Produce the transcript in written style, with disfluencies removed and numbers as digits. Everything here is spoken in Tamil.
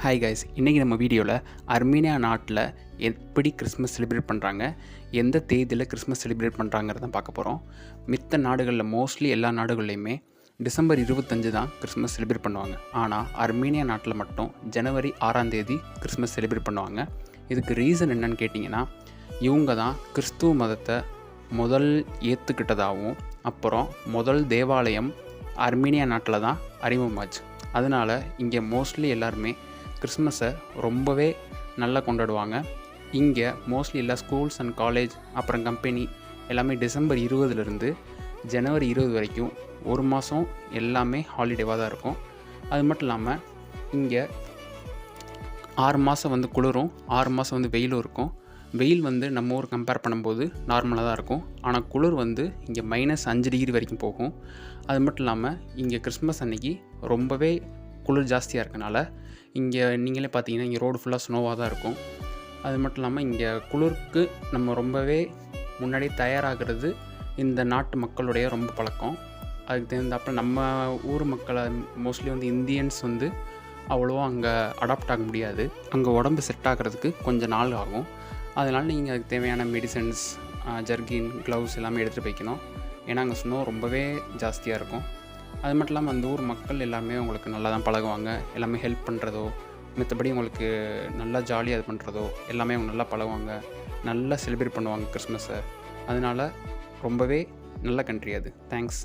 ஹாய் கைஸ், இன்றைக்கி நம்ம வீடியோவில் அர்மீனியா நாட்டில் எப்படி கிறிஸ்மஸ் செலிப்ரேட் பண்ணுறாங்க, எந்த தேதியில் கிறிஸ்மஸ் செலிப்ரேட் பண்ணுறாங்கிறத பார்க்க போகிறோம். மித்த நாடுகளில் மோஸ்ட்லி எல்லா நாடுகள்லையுமே டிசம்பர் 25 தான் கிறிஸ்மஸ் செலிப்ரேட் பண்ணுவாங்க. ஆனால் அர்மீனியா நாட்டில் மட்டும் ஜனவரி 6ஆம் தேதி கிறிஸ்மஸ் செலிப்ரேட் பண்ணுவாங்க. இதுக்கு ரீசன் என்னன்னு கேட்டிங்கன்னா, இவங்க தான் கிறிஸ்துவ மதத்தை முதல் ஏற்றுக்கிட்டதாகவும் அப்புறம் முதல் தேவாலயம் அர்மீனியா நாட்டில் தான் அறிமுகமாச்சு. அதனால் இங்கே மோஸ்ட்லி எல்லாருமே கிறிஸ்மஸை ரொம்பவே நல்லா கொண்டாடுவாங்க. இங்கே மோஸ்ட்லி எல்லா ஸ்கூல்ஸ் அண்ட் காலேஜ் அப்புறம் கம்பெனி எல்லாமே டிசம்பர் 20லேருந்து ஜனவரி 20 வரைக்கும் ஒரு மாதம் எல்லாமே ஹாலிடேவாக தான் இருக்கும். அது மட்டும் இல்லாமல் இங்கே 6 மாதம் வந்து குளிரும், 6 மாதம் வந்து வெயிலும் இருக்கும். வெயில் வந்து நம்ம ஊர் கம்பேர் பண்ணும்போது நார்மலாக தான் இருக்கும். ஆனால் குளிர் வந்து இங்கே -5 டிகிரி வரைக்கும் போகும். அது மட்டும் இல்லாமல் இங்கே கிறிஸ்மஸ் அன்னைக்கு ரொம்பவே குளிர் ஜாஸ்தியாக இருக்கனால இங்கே நீங்களே பார்த்தீங்கன்னா இங்கே ரோடு ஃபுல்லாக ஸ்னோவாக தான் இருக்கும். அது மட்டும் இல்லாமல் இங்கே குளிருக்கு நம்ம ரொம்பவே முன்னாடியே தயாராகிறது இந்த நாட்டு மக்களுடைய ரொம்ப பழக்கம். அதுக்கு தகுந்தாப்பில் நம்ம ஊர் மக்களை மோஸ்ட்லி வந்து இந்தியன்ஸ் வந்து அவ்வளோவா அங்கே அடாப்ட் ஆக முடியாது. அங்கே உடம்பு செட் ஆகிறதுக்கு கொஞ்சம் நாள் ஆகும். அதனால் நீங்கள் அதுக்கு தேவையான மெடிசன்ஸ், ஜர்கின், க்ளவுஸ் எல்லாமே எடுத்துகிட்டு போய்க்கணும். ஏன்னா அங்கே ஸ்னோ ரொம்பவே ஜாஸ்தியாக இருக்கும். அது மட்டும் இல்லாமல் அந்த ஊர் மக்கள் எல்லாமே உங்களுக்கு நல்லா தான் பழகுவாங்க. எல்லாமே ஹெல்ப் பண்ணுறதோ, மற்றபடி உங்களுக்கு நல்லா ஜாலியாக இது பண்ணுறதோ எல்லாமே அவங்க நல்லா பழகுவாங்க. நல்லா செலிப்ரேட் பண்ணுவாங்க கிறிஸ்மஸை. அதனால் ரொம்பவே நல்ல கண்ட்ரி அது. தேங்க்ஸ்.